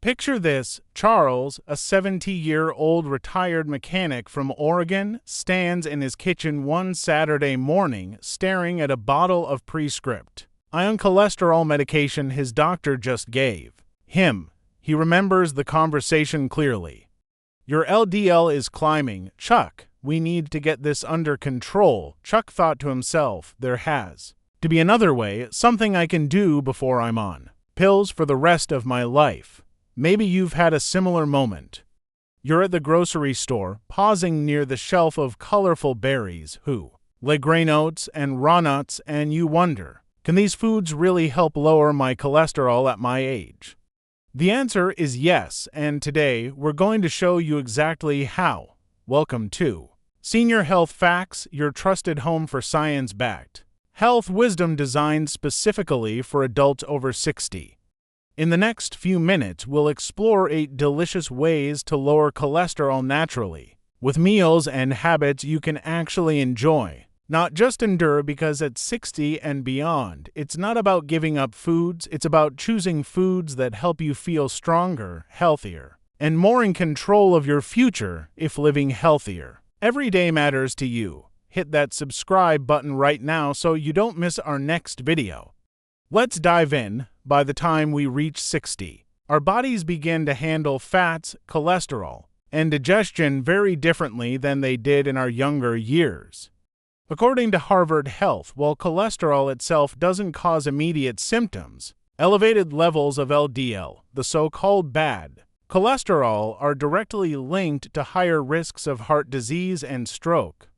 Picture this: Charles, a 70-year-old retired mechanic from Oregon, stands in his kitchen one Saturday morning staring at a bottle of prescription iron cholesterol medication his doctor just gave him. He remembers the conversation clearly. "Your LDL is climbing, Chuck. We need to get this under control." Chuck thought to himself, there has to be another way, something I can do before I'm on pills for the rest of my life. Maybe you've had a similar moment. You're at the grocery store, pausing near the shelf of colorful berries, like grain oats and raw nuts, and you wonder, can these foods really help lower my cholesterol at my age? The answer is yes, and today we're going to show you exactly how. Welcome to Senior Health Facts, your trusted home for science-backed health wisdom designed specifically for adults over 60. In the next few minutes, we'll explore 8 delicious ways to lower cholesterol naturally, with meals and habits you can actually enjoy, not just endure, because at 60 and beyond, it's not about giving up foods, it's about choosing foods that help you feel stronger, healthier, and more in control of your future if living healthier every day matters to you. Hit that subscribe button right now so you don't miss our next video. Let's dive in. By the time we reach 60, our bodies begin to handle fats, cholesterol, and digestion very differently than they did in our younger years. According to Harvard Health, while cholesterol itself doesn't cause immediate symptoms, elevated levels of LDL, the so-called bad cholesterol, are directly linked to higher risks of heart disease and stroke.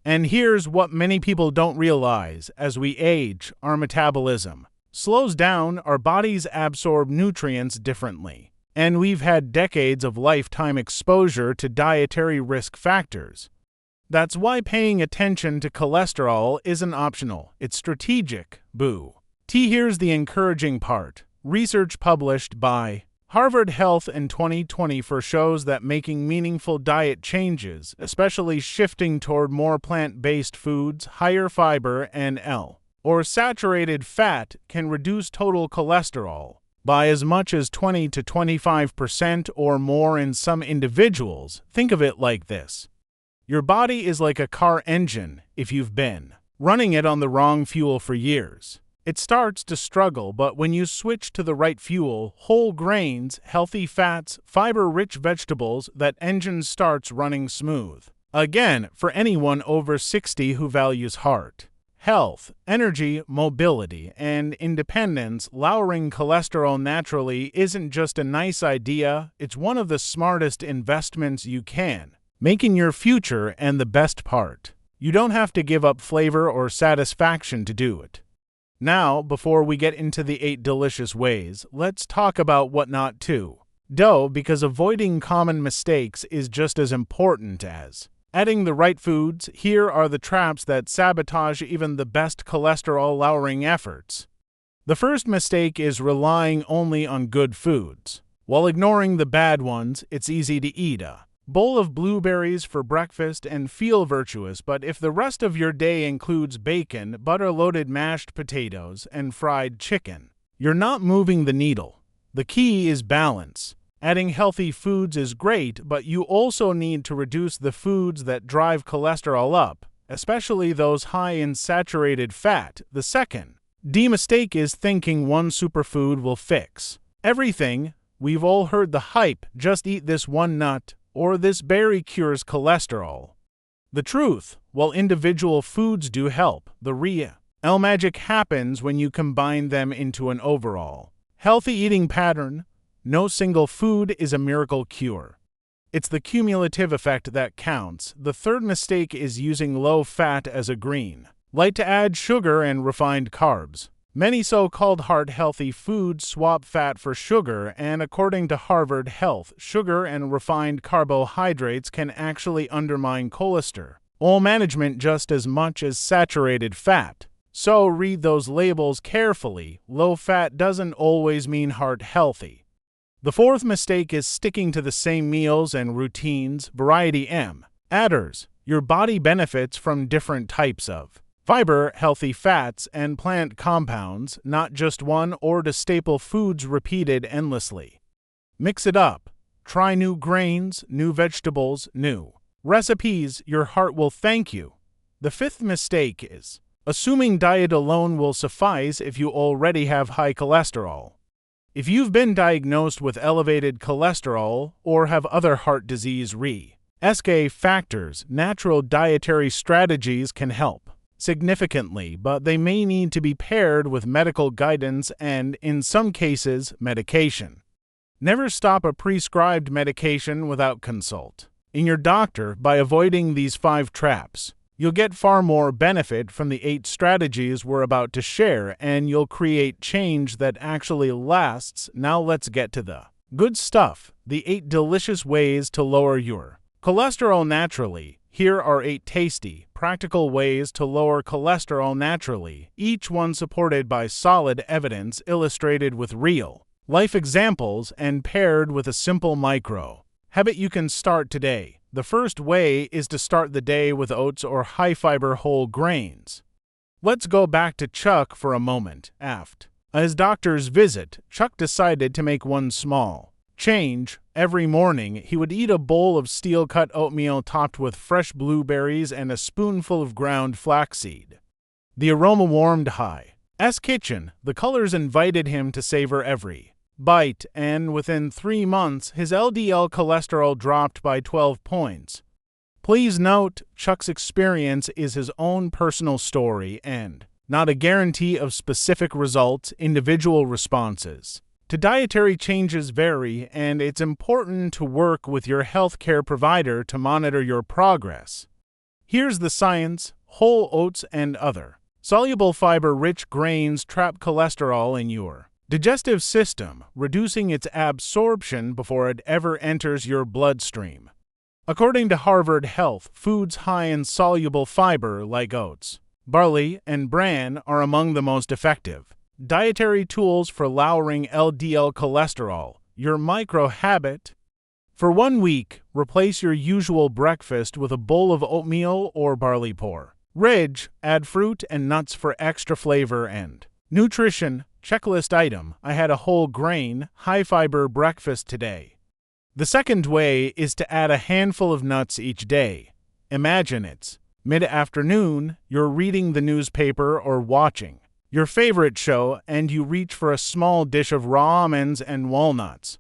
And here's what many people don't realize: as we age, our metabolism slows down, our bodies absorb nutrients differently, and we've had decades of lifetime exposure to dietary risk factors. That's why paying attention to cholesterol isn't optional, it's strategic. Here's the encouraging part. Research published by Harvard Health in 2024 shows that making meaningful diet changes, especially shifting toward more plant-based foods, higher fiber, and or saturated fat, can reduce total cholesterol by as much as 20 to 25% or more in some individuals. Think of it like this: your body is like a car engine. If you've been running it on the wrong fuel for years, it starts to struggle, but when you switch to the right fuel, whole grains, healthy fats, fiber-rich vegetables, that engine starts running smooth. Again, for anyone over 60 who values heart health, energy, mobility, and independence, lowering cholesterol naturally isn't just a nice idea, it's one of the smartest investments you can make in your future. And the best part, you don't have to give up flavor or satisfaction to do it. Now, before we get into the 8 delicious ways, let's talk about what not to do, because avoiding common mistakes is just as important as adding the right foods. Here are the traps that sabotage even the best cholesterol-lowering efforts. The first mistake is relying only on good foods. While ignoring the bad ones, it's easy to eat a bowl of blueberries for breakfast and feel virtuous, but if the rest of your day includes bacon, butter-loaded mashed potatoes, and fried chicken, you're not moving the needle. The key is balance. Adding healthy foods is great, but you also need to reduce the foods that drive cholesterol up, especially those high in saturated fat. The second mistake is thinking one superfood will fix everything. We've all heard the hype, just eat this one nut, or this berry cures cholesterol. The truth, while individual foods do help, the real magic happens when you combine them into an overall healthy eating pattern. No single food is a miracle cure. It's the cumulative effect that counts. The third mistake is using low fat as a green light to add sugar and refined carbs. Many so-called heart-healthy foods swap fat for sugar, and according to Harvard Health, sugar and refined carbohydrates can actually undermine cholesterol management just as much as saturated fat. So read those labels carefully. Low fat doesn't always mean heart healthy. The fourth mistake is sticking to the same meals and routines. Variety matters. Your body benefits from different types of fiber, healthy fats, and plant compounds, not just one or two staple foods repeated endlessly. Mix it up. Try new grains, new vegetables, new recipes. Your heart will thank you. The fifth mistake is assuming diet alone will suffice if you already have high cholesterol. If you've been diagnosed with elevated cholesterol or have other heart disease risk factors, natural dietary strategies can help significantly, but they may need to be paired with medical guidance and, in some cases, medication. Never stop a prescribed medication without consult your doctor. By avoiding these 5 traps, you'll get far more benefit from the 8 strategies we're about to share, and you'll create change that actually lasts. Now let's get to the good stuff, the 8 delicious ways to lower your cholesterol naturally. Here are 8 tasty, practical ways to lower cholesterol naturally, each one supported by solid evidence illustrated with real life examples and paired with a simple micro habit you can start today. The first way is to start the day with oats or high-fiber whole grains. Let's go back to Chuck for a moment. After his doctor's visit, Chuck decided to make one small change. Every morning, he would eat a bowl of steel-cut oatmeal topped with fresh blueberries and a spoonful of ground flaxseed. The aroma warmed his kitchen. The colors invited him to savor every bite, and within 3 months, his LDL cholesterol dropped by 12 points. Please note, Chuck's experience is his own personal story and not a guarantee of specific results. Individual responses to dietary changes vary, and it's important to work with your healthcare provider to monitor your progress. Here's the science. Whole oats and other soluble fiber-rich grains trap cholesterol in your digestive system, reducing its absorption before it ever enters your bloodstream. According to Harvard Health, foods high in soluble fiber like oats, barley, and bran are among the most effective dietary tools for lowering LDL cholesterol. Your micro habit: for 1 week, replace your usual breakfast with a bowl of oatmeal or barley porridge. Add fruit and nuts for extra flavor and nutrition. Checklist item: I had a whole grain, high-fiber breakfast today. The second way is to add a handful of nuts each day. Imagine it's mid-afternoon, you're reading the newspaper or watching your favorite show, and you reach for a small dish of raw almonds and walnuts.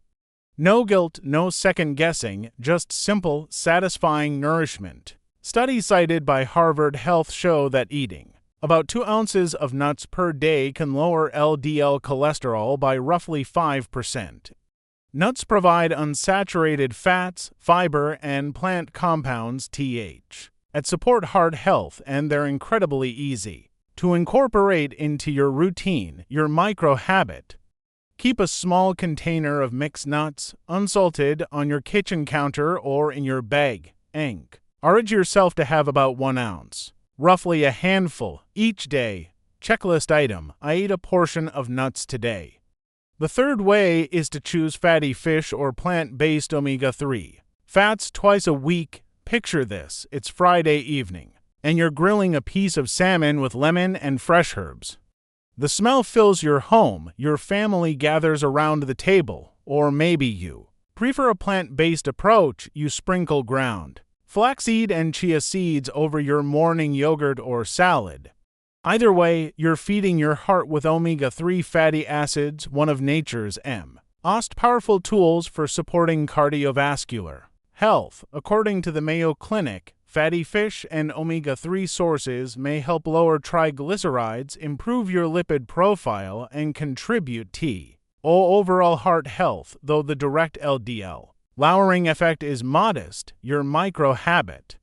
No guilt, no second-guessing, just simple, satisfying nourishment. Studies cited by Harvard Health show that eating about 2 ounces of nuts per day can lower LDL cholesterol by roughly 5%. Nuts provide unsaturated fats, fiber, and plant compounds that support heart health, and they're incredibly easy to incorporate into your routine. Your micro habit: keep a small container of mixed nuts, unsalted, on your kitchen counter or in your bag. Urge yourself to have about 1 ounce, roughly a handful, each day. Checklist item: I ate a portion of nuts today. The third way is to choose fatty fish or plant-based omega-3 fats twice a week. Picture this: it's Friday evening, and you're grilling a piece of salmon with lemon and fresh herbs. The smell fills your home, your family gathers around the table, or maybe you prefer a plant-based approach. You sprinkle ground flaxseed and chia seeds over your morning yogurt or salad. Either way, you're feeding your heart with omega-3 fatty acids, one of nature's most powerful tools for supporting cardiovascular health. According to the Mayo Clinic, fatty fish and omega-3 sources may help lower triglycerides, improve your lipid profile, and contribute to overall heart health, though the direct LDL lowering effect is modest. Your micro habit: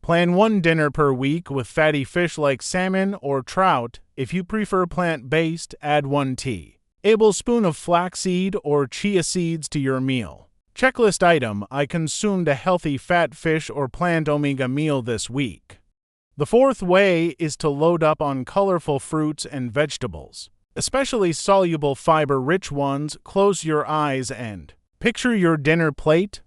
plan 1 dinner per week with fatty fish like salmon or trout. If you prefer plant-based, add 1 tablespoon of flaxseed or chia seeds to your meal. Checklist item: I consumed a healthy fat fish or plant omega meal this week. The fourth way is to load up on colorful fruits and vegetables, especially soluble fiber-rich ones. Close your eyes and picture your dinner plate: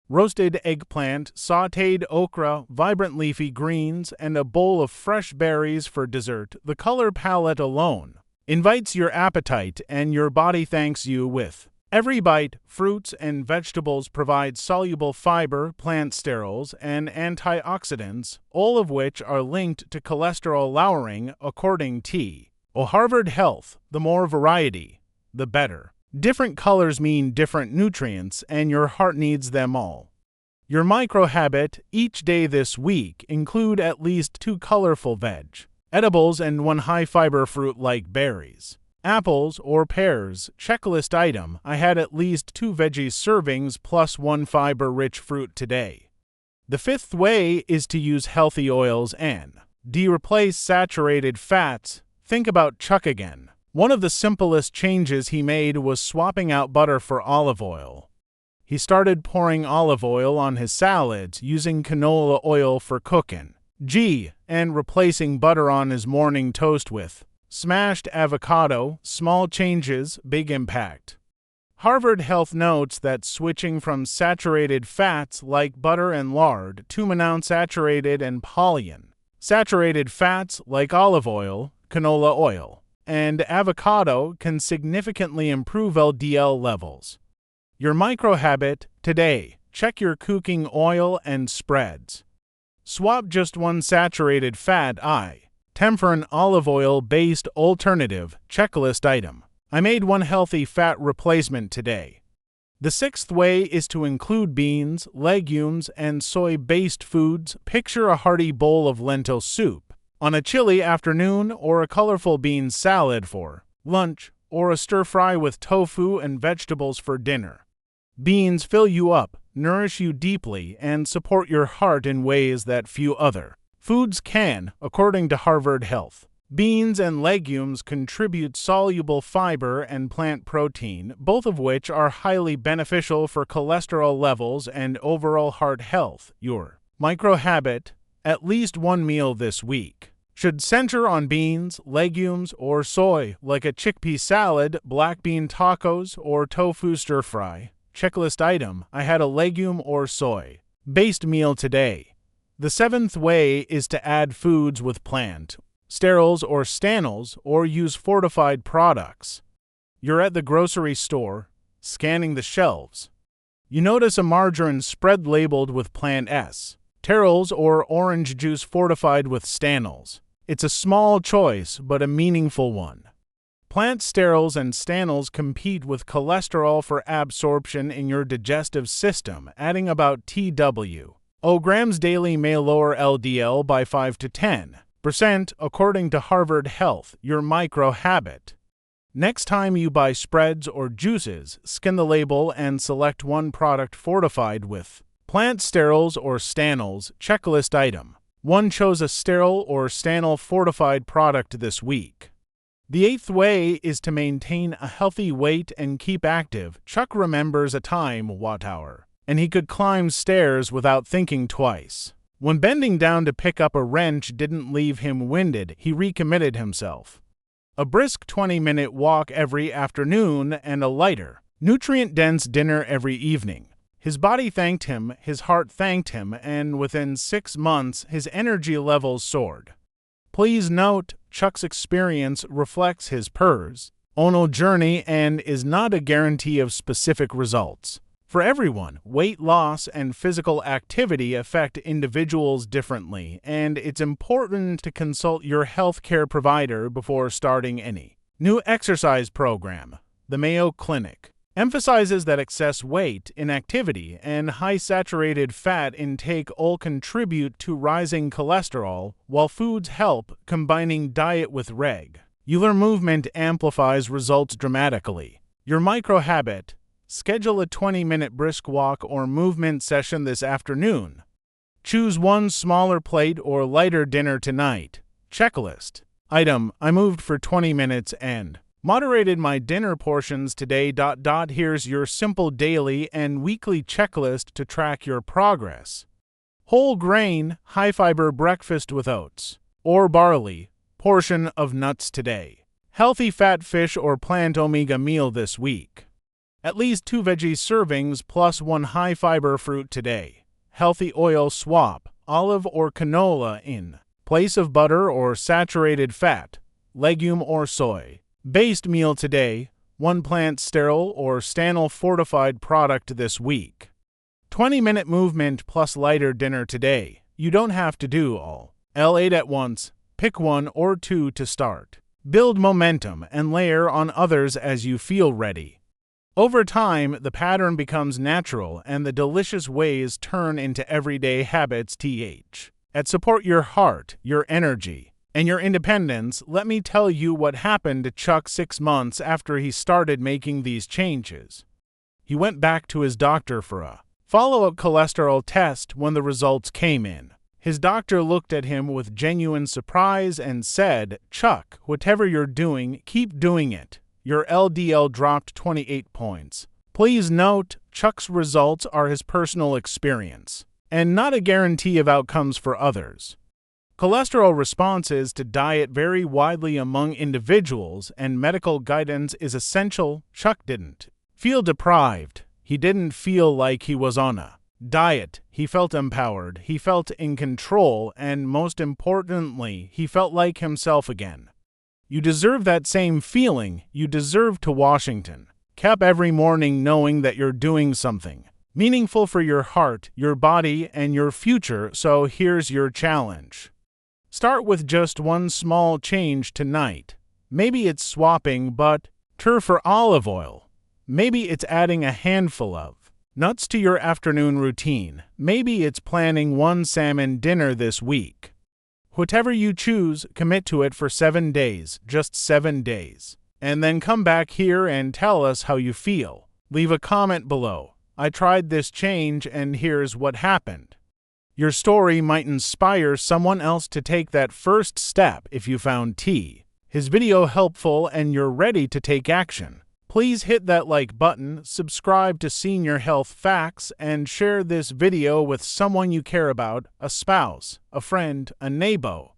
roasted eggplant, sautéed okra, vibrant leafy greens, and a bowl of fresh berries for dessert. The color palette alone invites your appetite, and your body thanks you with Every bite, fruits and vegetables provide soluble fiber, plant sterols, and antioxidants, all of which are linked to cholesterol lowering, according to Harvard Health. The more variety, the better. Different colors mean different nutrients, and your heart needs them all. Your micro habit each day this week include at least 2 colorful veg, edibles, and 1 high-fiber fruit like berries. Apples or pears, checklist item. I had at least 2 veggie servings plus 1 fiber-rich fruit today. The 5th way is to use healthy oils and replace saturated fats. Think about Chuck again. One of the simplest changes he made was swapping out butter for olive oil. He started pouring olive oil on his salads, using canola oil for cooking, and replacing butter on his morning toast with smashed avocado. Small changes, big impact. Harvard Health notes that switching from saturated fats like butter and lard to monounsaturated and polyunsaturated fats like olive oil, canola oil, and avocado can significantly improve LDL levels. Your micro habit today. Check your cooking oil and spreads. Swap just 1 saturated fat for an olive oil-based alternative. Checklist item. I made 1 healthy fat replacement today. The 6th way is to include beans, legumes, and soy-based foods. Picture a hearty bowl of lentil soup on a chilly afternoon, or a colorful bean salad for lunch, or a stir-fry with tofu and vegetables for dinner. Beans fill you up, nourish you deeply, and support your heart in ways that few other foods can, according to Harvard Health. Beans and legumes contribute soluble fiber and plant protein, both of which are highly beneficial for cholesterol levels and overall heart health. Your micro habit, at least 1 meal this week, should center on beans, legumes, or soy, like a chickpea salad, black bean tacos, or tofu stir-fry. Checklist item. I had a legume or soy-based meal today. The 7th way is to add foods with plant sterols or stanols, or use fortified products. You're at the grocery store, scanning the shelves. You notice a margarine spread labeled with plant sterols or orange juice fortified with stanols. It's a small choice, but a meaningful one. Plant sterols and stanols compete with cholesterol for absorption in your digestive system, adding about 0 grams daily may lower LDL by 5 to 10%, according to Harvard Health. Your micro habit. Next time you buy spreads or juices, scan the label and select 1 product fortified with plant sterols or stanols. Checklist item. 1 chose a sterol or stanol fortified product this week. The 8th way is to maintain a healthy weight and keep active. Chuck remembers a time, and he could climb stairs without thinking twice. When bending down to pick up a wrench didn't leave him winded, he recommitted himself. A brisk 20-minute walk every afternoon and a lighter, nutrient-dense dinner every evening. His body thanked him, his heart thanked him, and within 6 months his energy levels soared. Please note, Chuck's experience reflects his personal journey and is not a guarantee of specific results. For everyone, weight loss and physical activity affect individuals differently, and it's important to consult your healthcare provider before starting any new exercise program. The Mayo Clinic emphasizes that excess weight, inactivity, and high saturated fat intake all contribute to rising cholesterol, while foods help. Combining diet with regular movement amplifies results dramatically. Your micro habit. Schedule a 20-minute brisk walk or movement session this afternoon. Choose 1 smaller plate or lighter dinner tonight. Checklist item. I moved for 20 minutes and moderated my dinner portions today. Here's your simple daily and weekly checklist to track your progress. Whole grain, high-fiber breakfast with oats or barley. Portion of nuts today. Healthy fat fish or plant omega meal this week. At least 2 veggie servings plus 1 high-fiber fruit today. Healthy oil swap, olive or canola in place of butter or saturated fat, legume or soy based meal today. one plant sterile or stanol fortified product this week. 20-minute movement plus lighter dinner today. You don't have to do all L8 at once. Pick one or two to start. Build momentum and layer on others as you feel ready. Over time, the pattern becomes natural and the delicious ways turn into everyday habits. At support your heart, your energy, and your independence, let me tell you what happened to Chuck 6 months after he started making these changes. He went back to his doctor for a follow-up cholesterol test when the results came in. His doctor looked at him with genuine surprise and said, "Chuck, whatever you're doing, keep doing it. Your LDL dropped 28 points. Please note, Chuck's results are his personal experience, and not a guarantee of outcomes for others. Cholesterol responses to diet vary widely among individuals, and medical guidance is essential. Chuck didn't feel deprived. He didn't feel like he was on a diet. He felt empowered, he felt in control, and most importantly, he felt like himself again. You deserve that same feeling. You deserve to Washington. Cap every morning knowing that you're doing something meaningful for your heart, your body, and your future, so here's your challenge. Start with just one small change tonight. Maybe it's swapping butter for olive oil. Maybe it's adding a handful of nuts to your afternoon routine. Maybe it's planning one salmon dinner this week. Whatever you choose, commit to it for 7 days, just 7 days. And then come back here and tell us how you feel. Leave a comment below. I tried this change and here's what happened. Your story might inspire someone else to take that first step if you found his video helpful and you're ready to take action. Please hit that like button, subscribe to Senior Health Facts, and share this video with someone you care about, a spouse, a friend, a neighbor.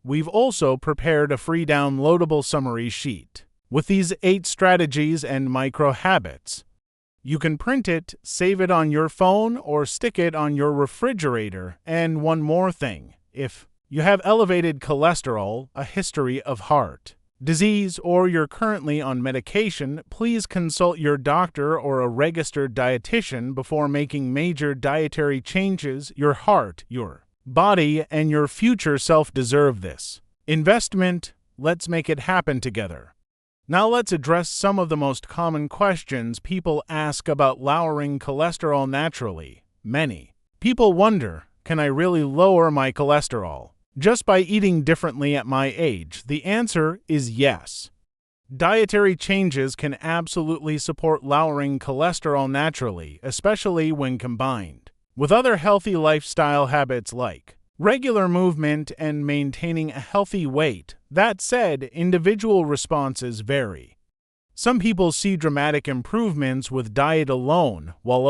We've also prepared a free downloadable summary sheet with these 8 strategies and micro habits. You can print it, save it on your phone, or stick it on your refrigerator. And one more thing, if you have elevated cholesterol, a history of heart disease, or you're currently on medication, please consult your doctor or a registered dietitian before making major dietary changes. Your heart, your body, and your future self deserve this investment. Let's make it happen together. Now let's address some of the most common questions people ask about lowering cholesterol naturally. Many people wonder, can I really lower my cholesterol just by eating differently at my age? The answer is yes. Dietary changes can absolutely support lowering cholesterol naturally, especially when combined with other healthy lifestyle habits like regular movement and maintaining a healthy weight. That said, individual responses vary. Some people see dramatic improvements with diet alone, while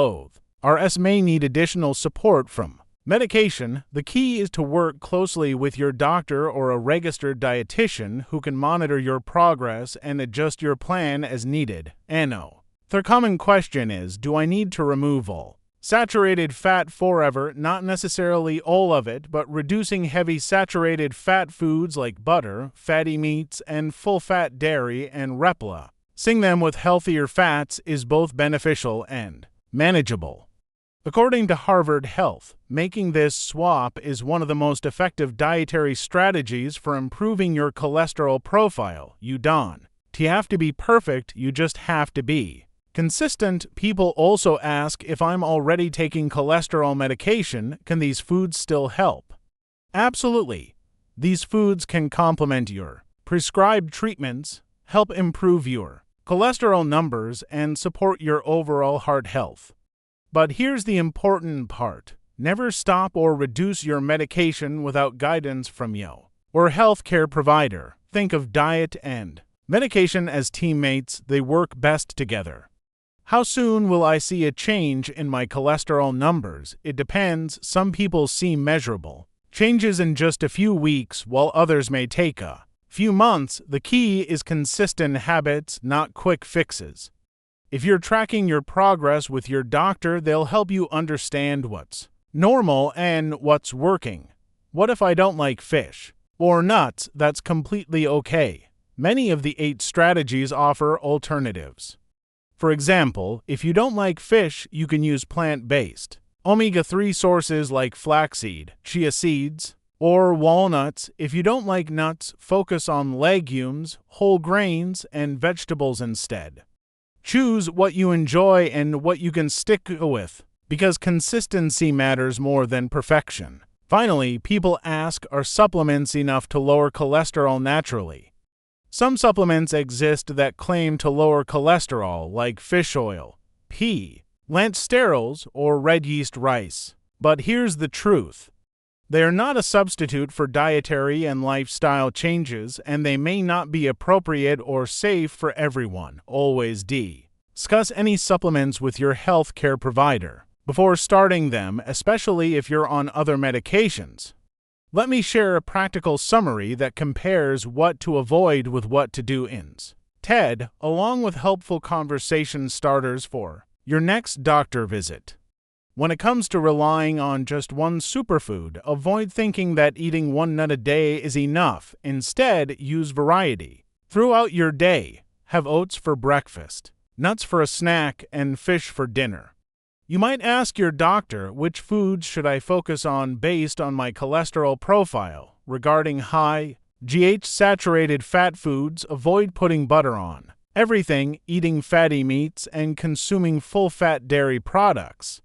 others may need additional support from medication. The key is to work closely with your doctor or a registered dietitian who can monitor your progress and adjust your plan as needed. The common question is, do I need to remove all saturated fat forever? Not necessarily all of it, but reducing heavy saturated fat foods like butter, fatty meats, and full-fat dairy and replacing them with healthier fats is both beneficial and manageable. According to Harvard Health, making this swap is one of the most effective dietary strategies for improving your cholesterol profile. You don't have to be perfect, you just have to be consistent. People also ask, if I'm already taking cholesterol medication, can these foods still help? Absolutely. These foods can complement your prescribed treatments, help improve your cholesterol numbers, and support your overall heart health. But here's the important part. Never stop or reduce your medication without guidance from you or healthcare provider. Think of diet and medication as teammates. They work best together. How soon will I see a change in my cholesterol numbers? It depends. Some people see measurable changes in just a few weeks, while others may take a few months. The key is consistent habits, not quick fixes. If you're tracking your progress with your doctor, they'll help you understand what's normal and what's working. What if I don't like fish or nuts? That's completely okay. Many of the 8 strategies offer alternatives. For example, if you don't like fish, you can use plant-based omega-3 sources like flaxseed, chia seeds, or walnuts. If you don't like nuts, focus on legumes, whole grains, and vegetables instead. Choose what you enjoy and what you can stick with, because consistency matters more than perfection. Finally, people ask, are supplements enough to lower cholesterol naturally? Some supplements exist that claim to lower cholesterol, like fish oil, pea, lent sterols, or red yeast rice. But here's the truth. They are not a substitute for dietary and lifestyle changes, and they may not be appropriate or safe for everyone. Always discuss any supplements with your healthcare provider before starting them, especially if you're on other medications. Let me share a practical summary that compares what to avoid with what to do in TED, along with helpful conversation starters for your next doctor visit. When it comes to relying on just one superfood, avoid thinking that eating one nut a day is enough. Instead, use variety. Throughout your day, have oats for breakfast, nuts for a snack, and fish for dinner. You might ask your doctor, which foods should I focus on based on my cholesterol profile? Regarding high GH saturated fat foods, avoid putting butter on everything, eating fatty meats, and consuming full-fat dairy products.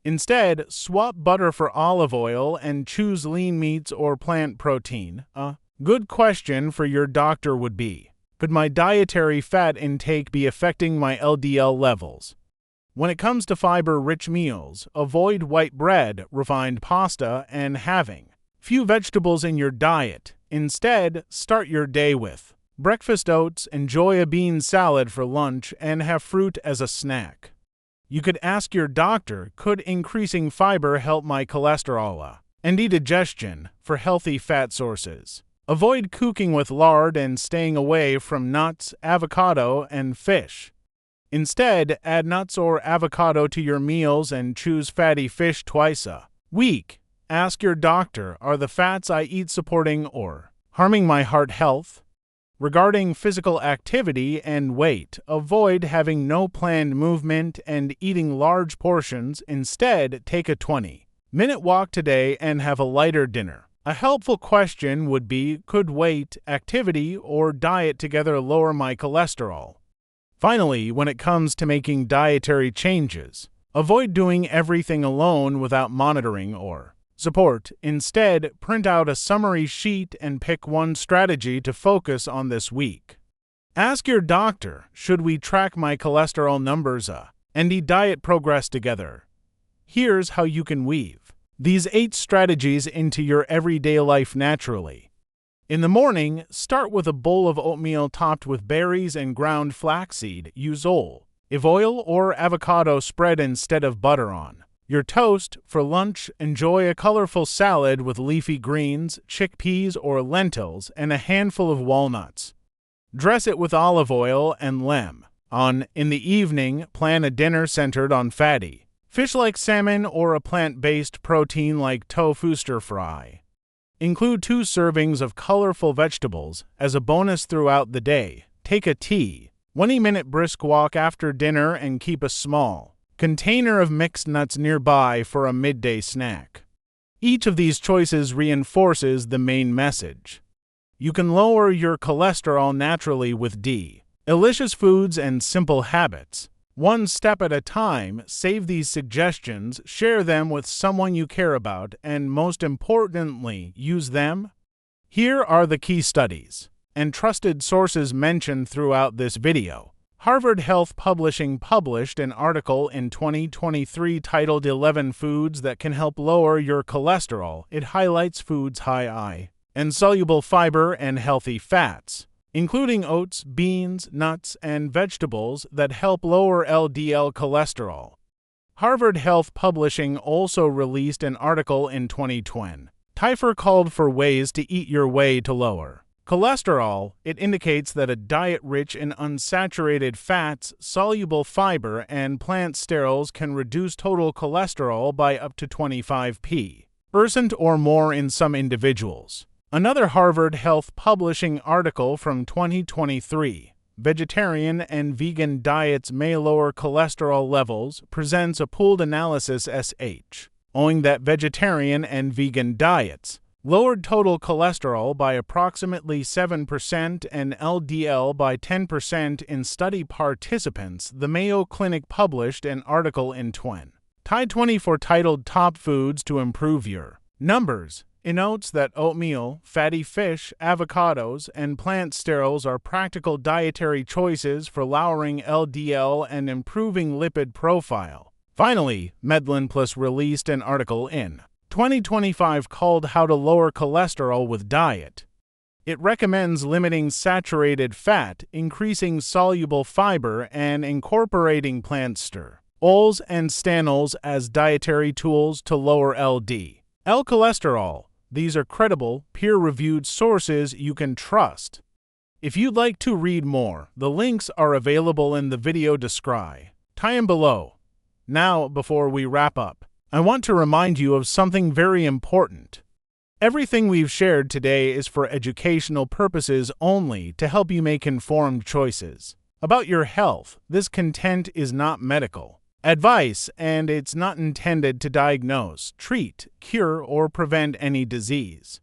Instead, swap butter for olive oil and choose lean meats or plant protein. A good question for your doctor would be, could my dietary fat intake be affecting my LDL levels? When it comes to fiber-rich meals, avoid white bread, refined pasta, and having few vegetables in your diet. Instead, start your day with breakfast oats, enjoy a bean salad for lunch, and have fruit as a snack. You could ask your doctor, could increasing fiber help my cholesterol and digestion for healthy fat sources? Avoid cooking with lard and staying away from nuts, avocado, and fish. Instead, add nuts or avocado to your meals and choose fatty fish twice a week. Ask your doctor, are the fats I eat supporting or harming my heart health? Regarding physical activity and weight, avoid having no planned movement and eating large portions. Instead, take a 20-minute walk today and have a lighter dinner. A helpful question would be, could weight, activity, or diet together lower my cholesterol? Finally, when it comes to making dietary changes, avoid doing everything alone without monitoring or support. Instead, print out a summary sheet and pick one strategy to focus on this week. Ask your doctor, should we track my cholesterol numbers and diet progress together? Here's how you can weave these 8 strategies into your everyday life naturally. In the morning, start with a bowl of oatmeal topped with berries and ground flaxseed. Use olive oil or avocado spread instead of butter on your toast. For lunch, enjoy a colorful salad with leafy greens, chickpeas, or lentils, and a handful of walnuts. Dress it with olive oil and lemon. In the evening, plan a dinner centered on fatty fish like salmon or a plant-based protein like tofu stir-fry. Include 2 servings of colorful vegetables as a bonus throughout the day. Take a 20-minute brisk walk after dinner and keep a small container of mixed nuts nearby for a midday snack. Each of these choices reinforces the main message. You can lower your cholesterol naturally with delicious foods and simple habits. One step at a time. Save these suggestions, share them with someone you care about, and most importantly, use them. Here are the key studies and trusted sources mentioned throughout this video. Harvard Health Publishing published an article in 2023 titled 11 Foods That Can Help Lower Your Cholesterol. It highlights foods high in soluble fiber and healthy fats, including oats, beans, nuts, and vegetables that help lower LDL cholesterol. Harvard Health Publishing also released an article in 2020. Teifer called for ways to eat your way to lower cholesterol. It indicates that a diet rich in unsaturated fats, soluble fiber, and plant sterols can reduce total cholesterol by up to 25% or more in some individuals. Another Harvard Health Publishing article from 2023, Vegetarian and Vegan Diets May Lower Cholesterol Levels, presents a pooled analysis showing that vegetarian and vegan diets lowered total cholesterol by approximately 7% and LDL by 10% in study participants. The Mayo Clinic published an article in 2024 titled Top Foods to Improve Your Numbers. It notes that oatmeal, fatty fish, avocados, and plant sterols are practical dietary choices for lowering LDL and improving lipid profile. Finally, MedlinePlus released an article in 2025 called How to Lower Cholesterol with Diet. It recommends limiting saturated fat, increasing soluble fiber, and incorporating plant sterols and stanols as dietary tools to lower LDL cholesterol. These are credible, peer-reviewed sources you can trust. If you'd like to read more, the links are available in the video description below. Now, before we wrap up, I want to remind you of something very important. Everything we've shared today is for educational purposes only to help you make informed choices about your health. This content is not medical advice, and it's not intended to diagnose, treat, cure, or prevent any disease.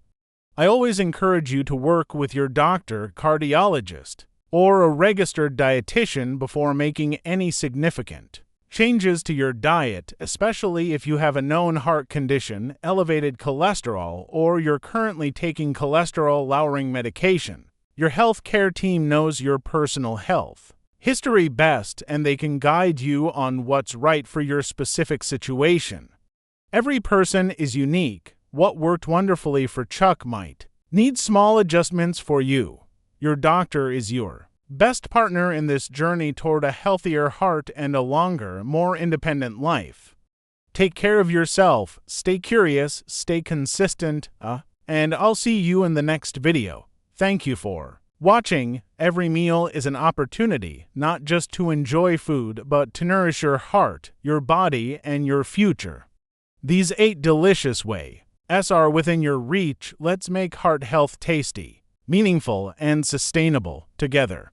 I always encourage you to work with your doctor, cardiologist, or a registered dietitian before making any significant changes to your diet, especially if you have a known heart condition, elevated cholesterol, or you're currently taking cholesterol-lowering medication. Your health care team knows your personal health history best, and they can guide you on what's right for your specific situation. Every person is unique. What worked wonderfully for Chuck might need small adjustments for you. Your doctor is your best partner in this journey toward a healthier heart and a longer, more independent life. Take care of yourself, stay curious, stay consistent, and I'll see you in the next video. Thank you for watching. Every meal is an opportunity not just to enjoy food, but to nourish your heart, your body, and your future. These 8 delicious ways are within your reach. Let's make heart health tasty, meaningful, and sustainable together.